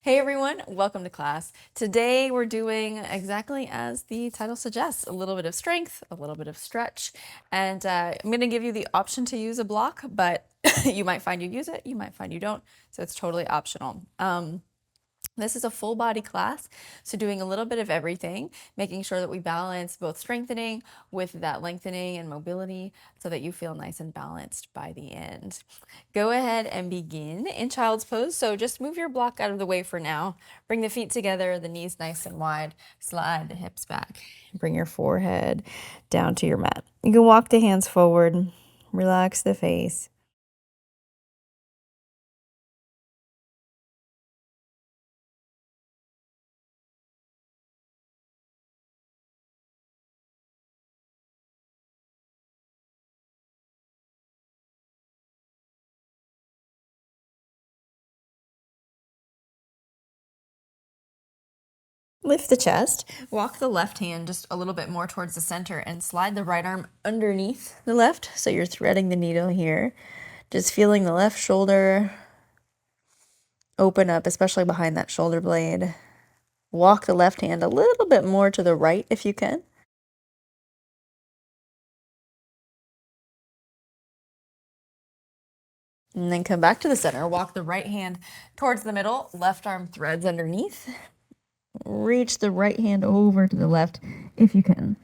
Hey everyone, welcome to class. Today we're doing exactly as the title suggests, a little bit of strength, a little bit of stretch, and I'm going to give you the option to use a block, but you might find you use it, you might find you don't, so it's totally optional. This is a full body class, so doing a little bit of everything, making sure that we balance both strengthening with that lengthening and mobility so that you feel nice and balanced by the end. Go ahead and begin in child's pose. So just move your block out of the way for now. Bring the feet together, the knees nice and wide, slide the hips back. Bring your forehead down to your mat. You can walk the hands forward, relax the face. Lift the chest, walk the left hand just a little bit more towards the center and slide the right arm underneath the left. So you're threading the needle here. Just feeling the left shoulder open up, especially behind that shoulder blade. Walk the left hand a little bit more to the right if you can. And then come back to the center. Walk the right hand towards the middle, left arm threads underneath. Reach the right hand over to the left if you can.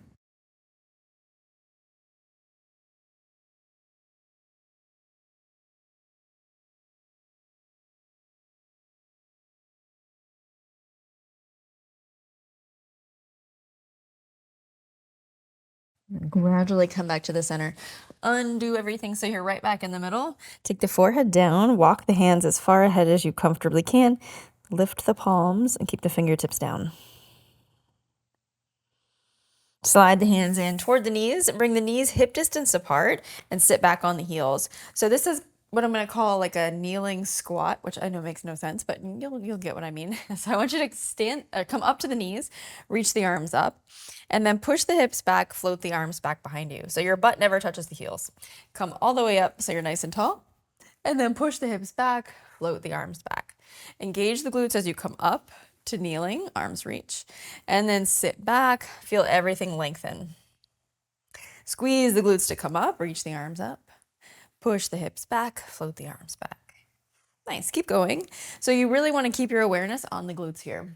Gradually come back to the center. Undo everything so you're right back in the middle. Take the forehead down, walk the hands as far ahead as you comfortably can. Lift the palms and keep the fingertips down. Slide the hands in toward the knees. Bring the knees hip distance apart and sit back on the heels. So this is what I'm going to call like a kneeling squat, which I know makes no sense, but you'll get what I mean. So I want you to stand, come up to the knees, reach the arms up, and then push the hips back, float the arms back behind you. So your butt never touches the heels. Come all the way up so you're nice and tall, and then push the hips back, float the arms back. Engage the glutes as you come up to kneeling, arms reach, and then sit back, feel everything lengthen. Squeeze the glutes to come up, reach the arms up, push the hips back, float the arms back. Nice, keep going. So you really want to keep your awareness on the glutes here.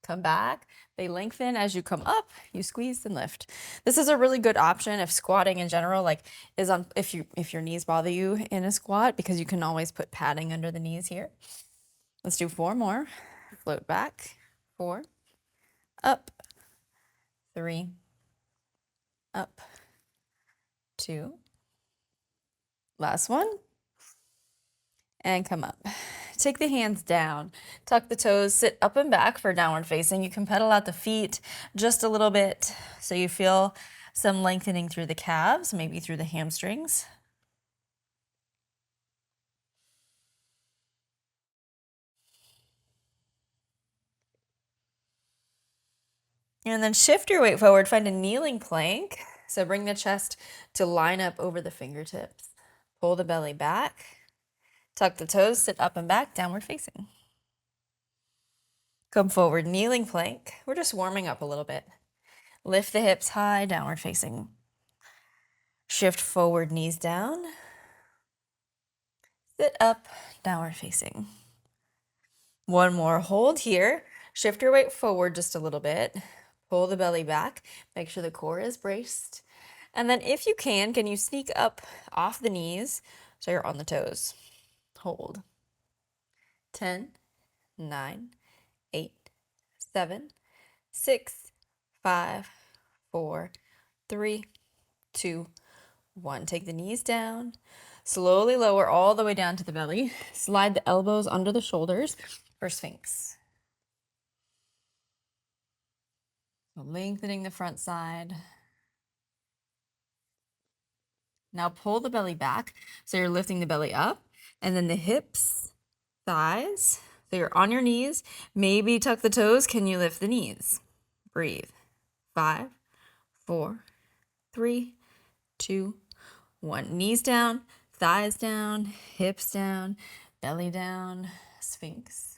Come back, they lengthen as you come up, you squeeze and lift. This is a really good option if squatting in general is on if your knees bother you in a squat, because you can always put padding under the knees here. Let's do 4 more. Float back, 4, up, 3, up, 2, last one, and come up. Take the hands down, tuck the toes, sit up and back for downward facing. You can pedal out the feet just a little bit so you feel some lengthening through the calves, maybe through the hamstrings. And then shift your weight forward, find a kneeling plank. So bring the chest to line up over the fingertips. Pull the belly back, tuck the toes, sit up and back, downward facing. Come forward, kneeling plank. We're just warming up a little bit. Lift the hips high, downward facing. Shift forward, knees down. Sit up, downward facing. One more, hold here. Shift your weight forward just a little bit. Pull the belly back. Make sure the core is braced. And then if you can you sneak up off the knees so you're on the toes. Hold. 10, 9, 8, 7, 6, 5, 4, 3, 2, 1. Take the knees down. Slowly lower all the way down to the belly. Slide the elbows under the shoulders for Sphinx. So lengthening the front side. Now pull the belly back. So you're lifting the belly up, and then the hips, thighs. So you're on your knees. Maybe tuck the toes. Can you lift the knees? Breathe. 5, 4, 3, 2, 1. Knees down, thighs down, hips down, belly down, Sphinx.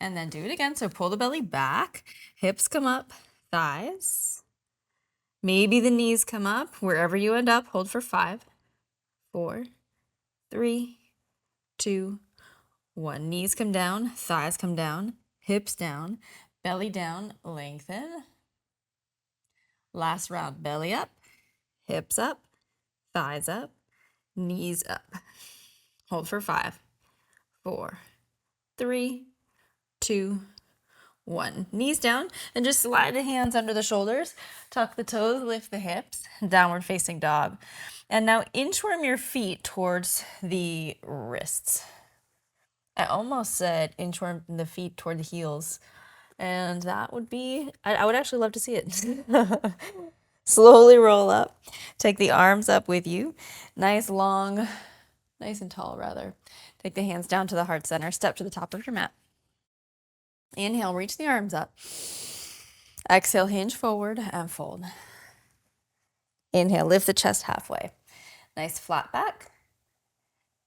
And then do it again. So pull the belly back, hips come up, thighs. Maybe the knees come up. Wherever you end up, hold for 5, 4, 3, 2, 1. Knees come down, thighs come down, hips down, belly down, lengthen. Last round, belly up, hips up, thighs up, knees up. Hold for 5, 4, 3, 2, 1. Knees down and just slide the hands under the shoulders. Tuck the toes, lift the hips, downward facing dog. And now inchworm your feet towards the wrists. I almost said inchworm the feet toward the heels. And that would be, I would actually love to see it. Slowly roll up. Take the arms up with you. Nice long, nice and tall rather. Take the hands down to the heart center. Step to the top of your mat. Inhale, reach the arms up. Exhale, hinge forward and fold. Inhale, lift the chest halfway. Nice flat back.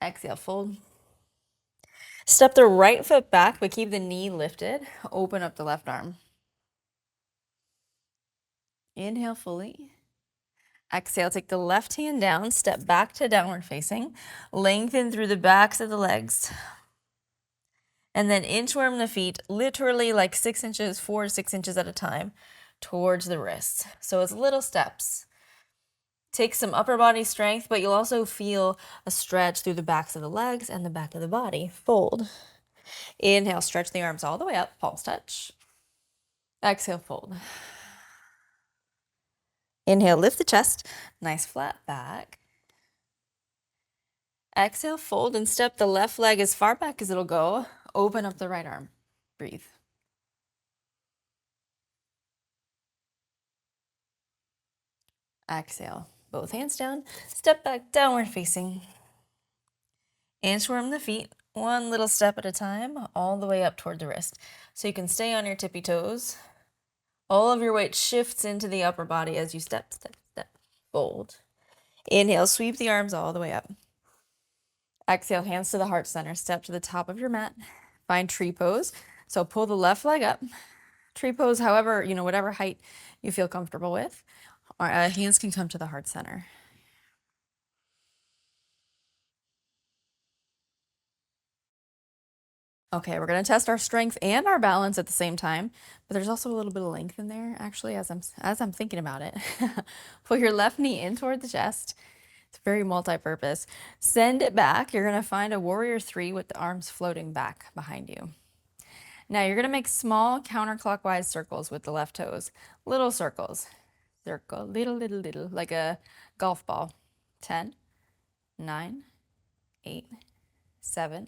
Exhale, fold. Step the right foot back, but keep the knee lifted. Open up the left arm. Inhale fully. Exhale, take the left hand down, step back to downward facing. Lengthen through the backs of the legs. And then inchworm the feet, literally like 6 inches, 4 to 6 inches at a time, towards the wrists. So it's little steps. Take some upper body strength, but you'll also feel a stretch through the backs of the legs and the back of the body. Fold. Inhale, stretch the arms all the way up, palms touch. Exhale, fold. Inhale, lift the chest, nice flat back. Exhale, fold and step the left leg as far back as it'll go. Open up the right arm. Breathe. Exhale, both hands down. Step back, downward facing. Inchworm the feet, one little step at a time, all the way up toward the wrist. So you can stay on your tippy toes. All of your weight shifts into the upper body as you step, step, step. Fold. Inhale, sweep the arms all the way up. Exhale, hands to the heart center. Step to the top of your mat. Find tree pose. So pull the left leg up. Tree pose, however, whatever height you feel comfortable with. Or, hands can come to the heart center. Okay, we're going to test our strength and our balance at the same time, but there's also a little bit of length in there, actually, as I'm thinking about it. Pull your left knee in toward the chest. It's very multi-purpose. Send it back. You're going to find a warrior 3 with the arms floating back behind you. Now you're going to make small counterclockwise circles with the left toes. Little circles. Circle, little, little, little, like a golf ball. 10, 9, 8, 7,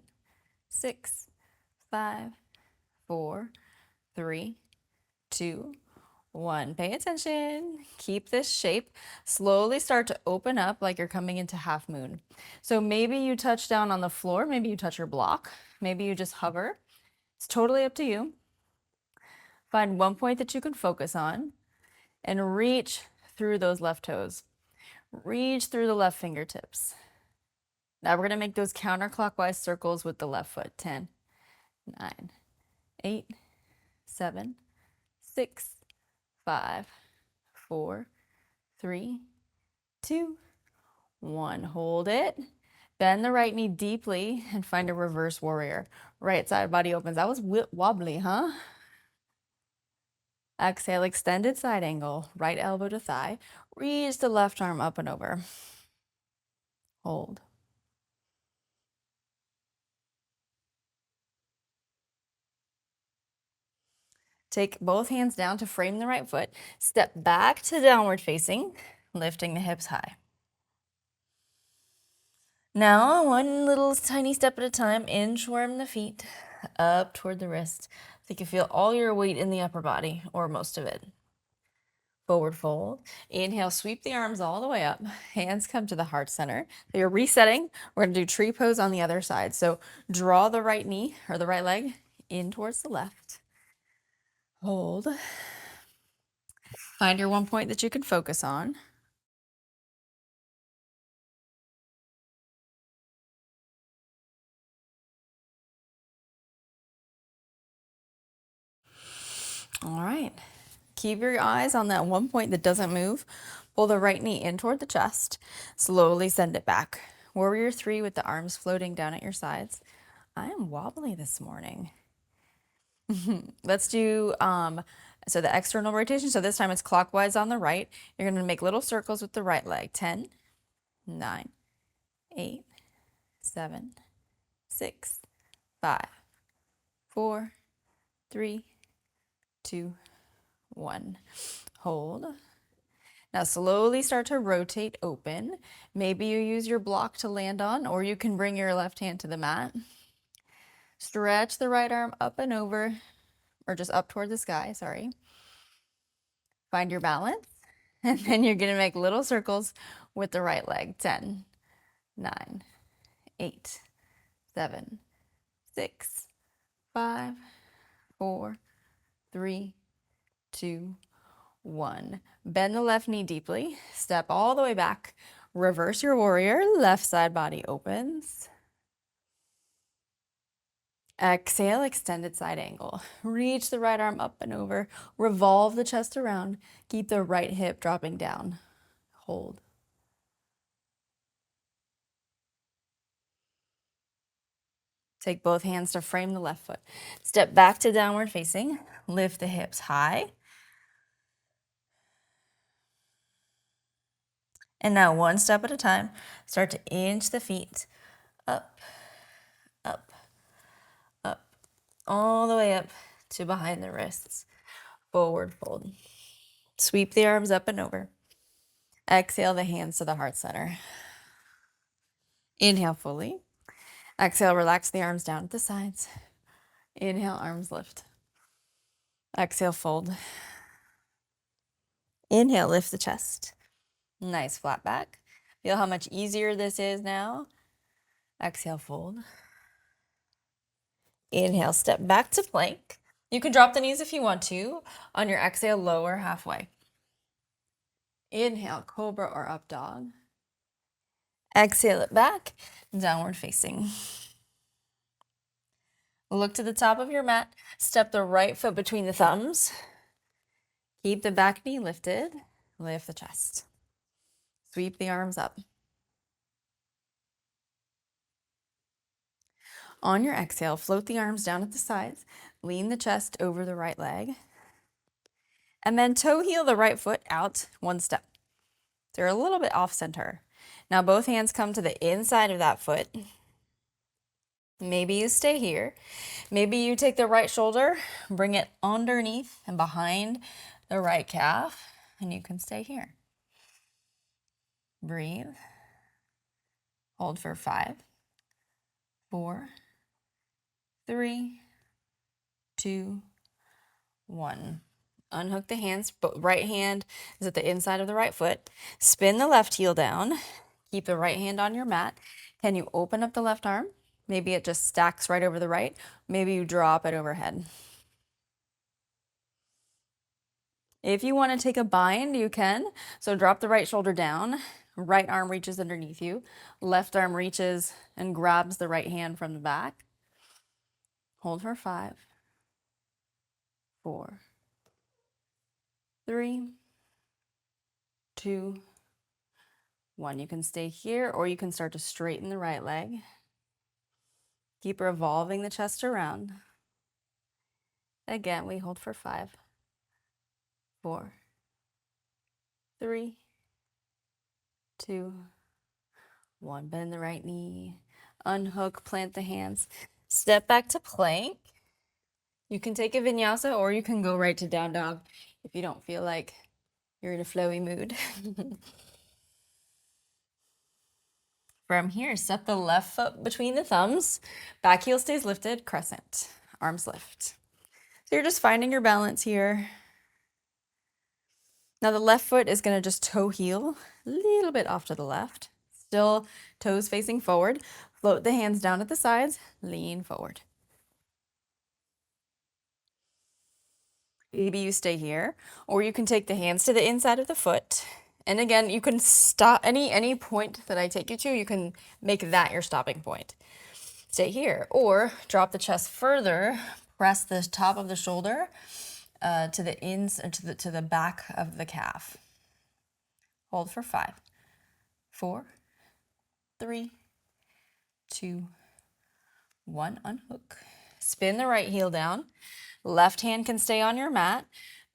6, 5, 4, 3, 2, 1. Pay attention. Keep this shape. Slowly start to open up like you're coming into half moon. So maybe you touch down on the floor. Maybe you touch your block. Maybe you just hover. It's totally up to you. Find one point that you can focus on and reach through those left toes. Reach through the left fingertips. Now we're going to make those counterclockwise circles with the left foot. 10, 9, 8, 7, 6, 5, 4, 3, 2, 1. Hold it. Bend the right knee deeply and find a reverse warrior. Right side body opens. That was wobbly, huh? Exhale, extended side angle. Right elbow to thigh. Reach the left arm up and over. Hold. Take both hands down to frame the right foot. Step back to downward facing, lifting the hips high. Now, one little tiny step at a time, inchworm the feet up toward the wrist. So you can feel all your weight in the upper body, or most of it. Forward fold. Inhale, sweep the arms all the way up. Hands come to the heart center. So you're resetting. We're going to do tree pose on the other side. So draw the right knee or the right leg in towards the left. Hold. Find your one point that you can focus on. All right. Keep your eyes on that one point that doesn't move. Pull the right knee in toward the chest. Slowly send it back. Warrior 3 with the arms floating down at your sides. I am wobbly this morning. Let's do so the external rotation. So this time it's clockwise on the right. You're going to make little circles with the right leg. 10, 9, 8, 7, 6, 5, 4, 3, 2, 1. Hold. Now slowly start to rotate open. Maybe you use your block to land on, or you can bring your left hand to the mat. Stretch the right arm up and over, or just up toward the sky, sorry. Find your balance, and then you're gonna make little circles with the right leg. 10, 9, 8, 7, 6, 5, 4, 3, 2, 1. Bend the left knee deeply, step all the way back, reverse your warrior, left side body opens. Exhale, extended side angle. Reach the right arm up and over, revolve the chest around, keep the right hip dropping down. Hold. Take both hands to frame the left foot. Step back to downward facing, lift the hips high. And now one step at a time, start to inch the feet up, up, up, all the way up to behind the wrists. Forward fold. Sweep the arms up and over. Exhale the hands to the heart center. Inhale fully. Exhale, relax the arms down at the sides. Inhale, arms lift. Exhale, fold. Inhale, lift the chest. Nice flat back. Feel how much easier this is now. Exhale, fold. Inhale, step back to plank. You can drop the knees if you want to. On your exhale, lower halfway. Inhale, cobra or up dog. Exhale it back, downward facing. Look to the top of your mat. Step the right foot between the thumbs. Keep the back knee lifted. Lift the chest. Sweep the arms up. On your exhale, float the arms down at the sides. Lean the chest over the right leg. And then toe heel the right foot out one step. They're a little bit off center. Now both hands come to the inside of that foot. Maybe you stay here. Maybe you take the right shoulder, bring it underneath and behind the right calf, and you can stay here. Breathe. Hold for 5, 4, 3, 2, 1. Unhook the hands, but right hand is at the inside of the right foot. Spin the left heel down. Keep the right hand on your mat. Can you open up the left arm? Maybe it just stacks right over the right. Maybe you drop it overhead. If you want to take a bind, you can. So drop the right shoulder down. Right arm reaches underneath you. Left arm reaches and grabs the right hand from the back. Hold for 5, 4, 3, 2, 1. You can stay here or you can start to straighten the right leg. Keep revolving the chest around. Again, we hold for 5, 4, 3, 2, 1. Bend the right knee. Unhook, plant the hands. Step back to plank. You can take a vinyasa or you can go right to down dog if you don't feel like you're in a flowy mood. From here, step the left foot between the thumbs. Back heel stays lifted, crescent. Arms lift. So you're just finding your balance here. Now the left foot is going to just toe heel, a little bit off to the left. Still toes facing forward. Float the hands down at the sides, lean forward. Maybe you stay here, or you can take the hands to the inside of the foot. And again, you can stop any point that I take you to, you can make that your stopping point. Stay here, or drop the chest further, press the top of the shoulder to the back of the calf. Hold for 5, 4, 3, 2, 1. Unhook. Spin the right heel down. Left hand can stay on your mat.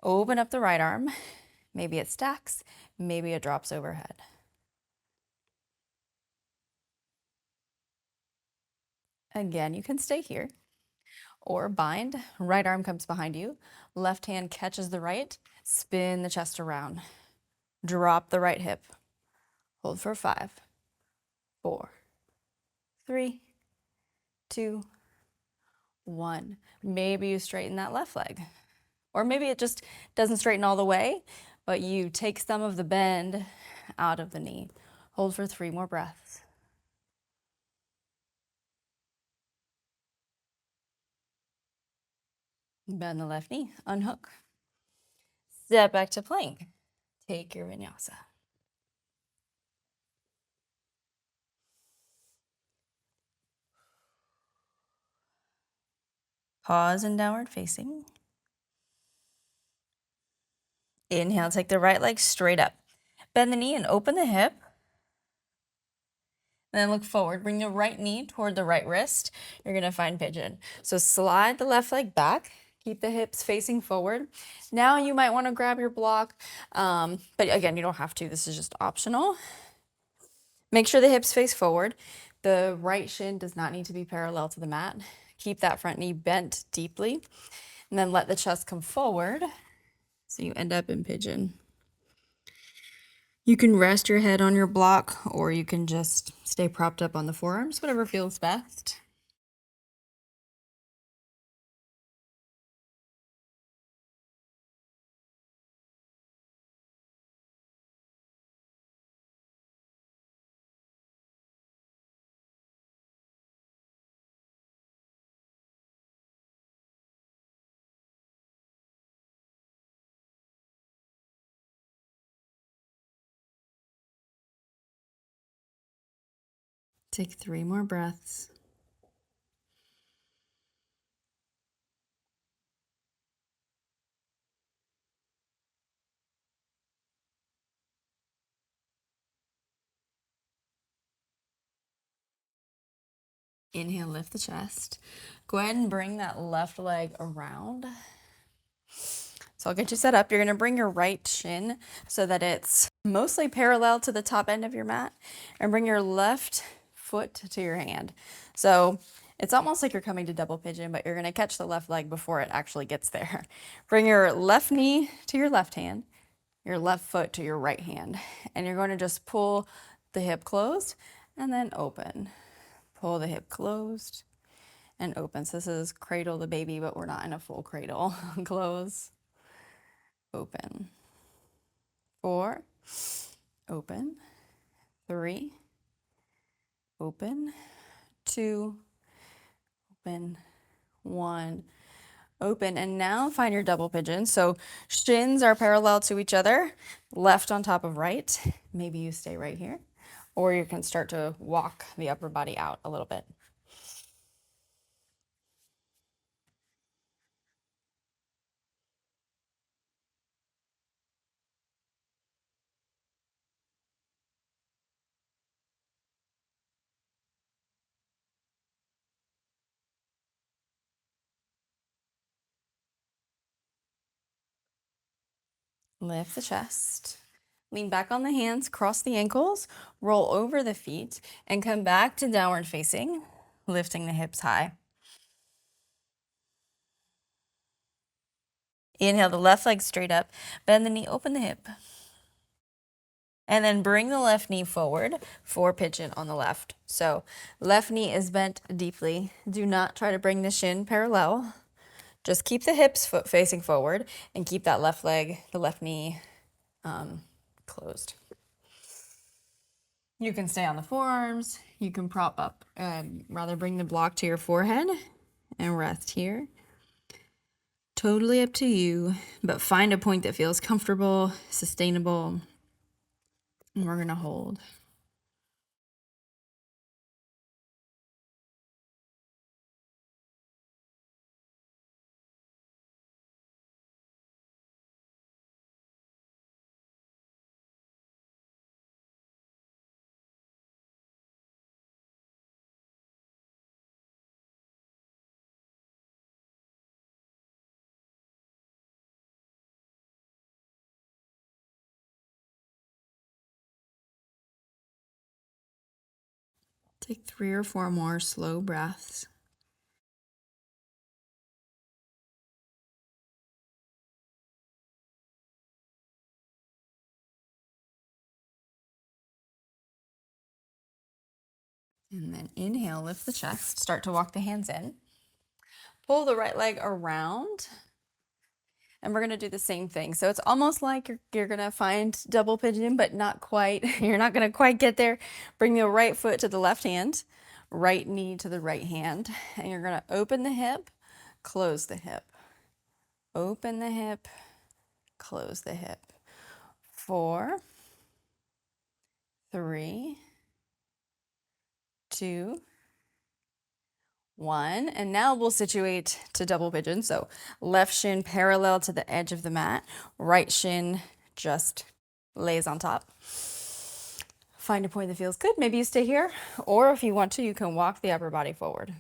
Open up the right arm. Maybe it stacks. Maybe it drops overhead. Again, you can stay here or bind. Right arm comes behind you. Left hand catches the right. Spin the chest around. Drop the right hip. Hold for 5, 4, 3, 2, 1. Maybe you straighten that left leg. Or maybe it just doesn't straighten all the way, but you take some of the bend out of the knee. Hold for 3 more breaths. Bend the left knee, unhook. Step back to plank. Take your vinyasa. Pause in downward facing. Inhale, take the right leg straight up. Bend the knee and open the hip. Then look forward. Bring the right knee toward the right wrist. You're going to find pigeon. So slide the left leg back. Keep the hips facing forward. Now you might want to grab your block, but again, you don't have to. This is just optional. Make sure the hips face forward. The right shin does not need to be parallel to the mat. Keep that front knee bent deeply, and then let the chest come forward so you end up in pigeon. You can rest your head on your block, or you can just stay propped up on the forearms, whatever feels best. Take 3 more breaths. Inhale, lift the chest. Go ahead and bring that left leg around. So I'll get you set up. You're going to bring your right shin so that it's mostly parallel to the top end of your mat, and bring your left foot to your hand. So it's almost like you're coming to double pigeon, but you're going to catch the left leg before it actually gets there. Bring your left knee to your left hand, your left foot to your right hand, and you're going to just pull the hip closed and then open. Pull the hip closed and open. So this is cradle the baby, but we're not in a full cradle. Close, open. 4, open. 3, open. 2, open. 1, open. And now find your double pigeon. So shins are parallel to each other, left on top of right. Maybe you stay right here, or you can start to walk the upper body out a little bit. Lift the chest. Lean back on the hands, cross the ankles, roll over the feet, and come back to downward facing, lifting the hips high. Inhale the left leg straight up, bend the knee, open the hip. And then bring the left knee forward for pigeon on the left. So left knee is bent deeply. Do not try to bring the shin parallel. Just keep the hips facing forward and keep that left leg, the left knee, closed. You can stay on the forearms. You can prop up, rather bring the block to your forehead and rest here. Totally up to you, but find a point that feels comfortable, sustainable, and we're gonna hold. Take 3 or 4 more slow breaths. And then inhale, lift the chest, start to walk the hands in. Pull the right leg around. And we're gonna do the same thing. So it's almost like you're gonna find double pigeon, but not quite. You're not gonna quite get there. Bring the right foot to the left hand, right knee to the right hand, and you're gonna open the hip, close the hip. Open the hip, close the hip. 4, 3, 2, 1. And now we'll situate to double pigeon. So left shin parallel to the edge of the mat, right shin just lays on top. Find a point that feels good. Maybe you stay here, or if you want to, you can walk the upper body forward.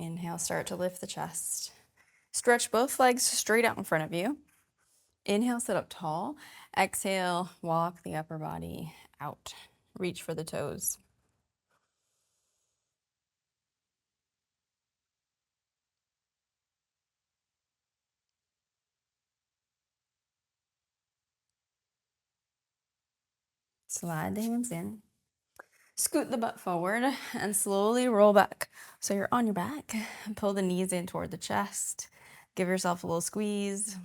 Inhale, start to lift the chest. Stretch both legs straight out in front of you. Inhale, sit up tall. Exhale, walk the upper body out. Reach for the toes. Slide the hands in. Scoot the butt forward and slowly roll back. So you're on your back. Pull the knees in toward the chest. Give yourself a little squeeze.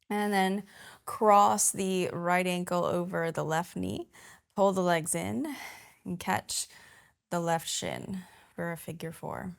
And then cross the right ankle over the left knee. Pull the legs in and catch the left shin for a figure 4.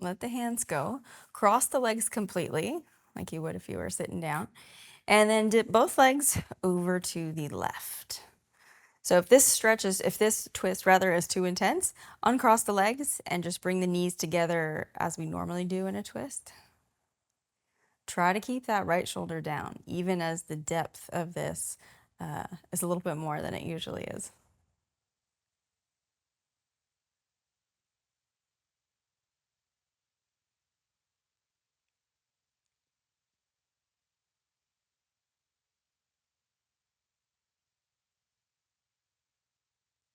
Let the hands go. Cross the legs completely, like you would if you were sitting down. And then dip both legs over to the left. So if this twist rather is too intense, uncross the legs and just bring the knees together as we normally do in a twist. Try to keep that right shoulder down, even as the depth of this is a little bit more than it usually is.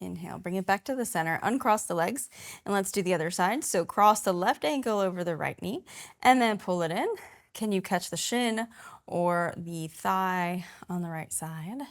Inhale, bring it back to the center, uncross the legs, and let's do the other side. So cross the left ankle over the right knee, and then pull it in. Can you catch the shin or the thigh on the right side?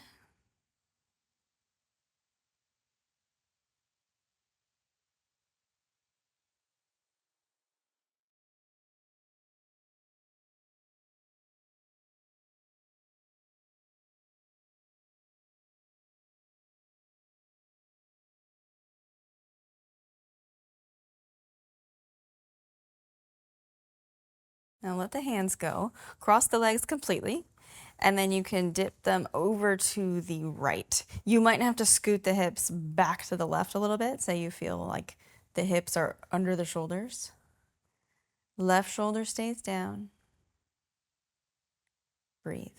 Now let the hands go. Cross the legs completely, and then you can dip them over to the right. You might have to scoot the hips back to the left a little bit so you feel like the hips are under the shoulders. Left shoulder stays down. Breathe.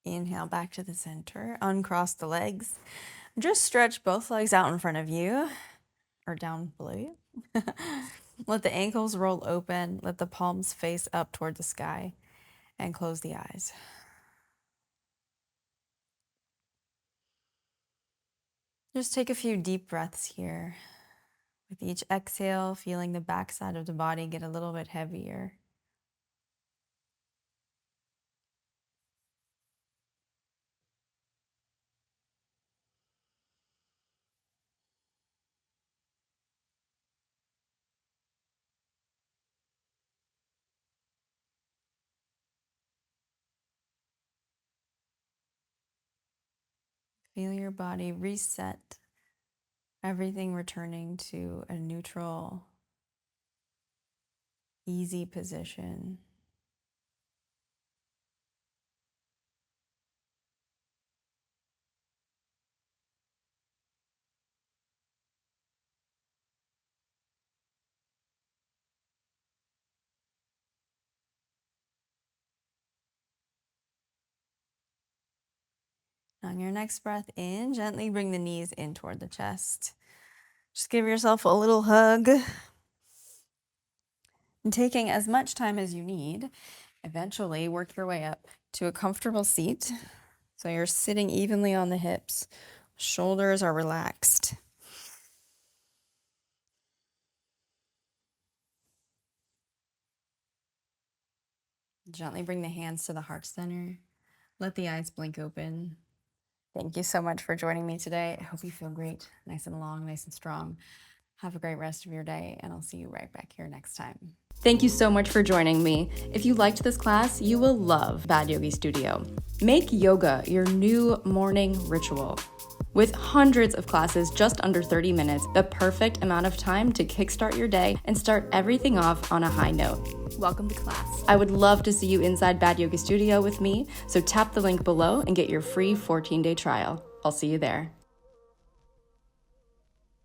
Inhale back to the center. Uncross the legs. Just stretch both legs out in front of you or down below you. Let the ankles roll open. Let the palms face up toward the sky and close the eyes. Just take a few deep breaths here. With each exhale, feeling the backside of the body get a little bit heavier. Feel your body reset, everything returning to a neutral, easy position. On your next breath in, gently bring the knees in toward the chest. Just give yourself a little hug. And taking as much time as you need, eventually work your way up to a comfortable seat. So you're sitting evenly on the hips, shoulders are relaxed. Gently bring the hands to the heart center. Let the eyes blink open. Thank you so much for joining me today. I hope you feel great, nice and long, nice and strong. Have a great rest of your day, and I'll see you right back here next time. Thank you so much for joining me. If you liked this class, you will love Bad Yogi Studio. Make yoga your new morning ritual. With hundreds of classes just under 30 minutes, the perfect amount of time to kickstart your day and start everything off on a high note. Welcome to class. I would love to see you inside Bad Yogi Studio with me, so tap the link below and get your free 14-day trial. I'll see you there.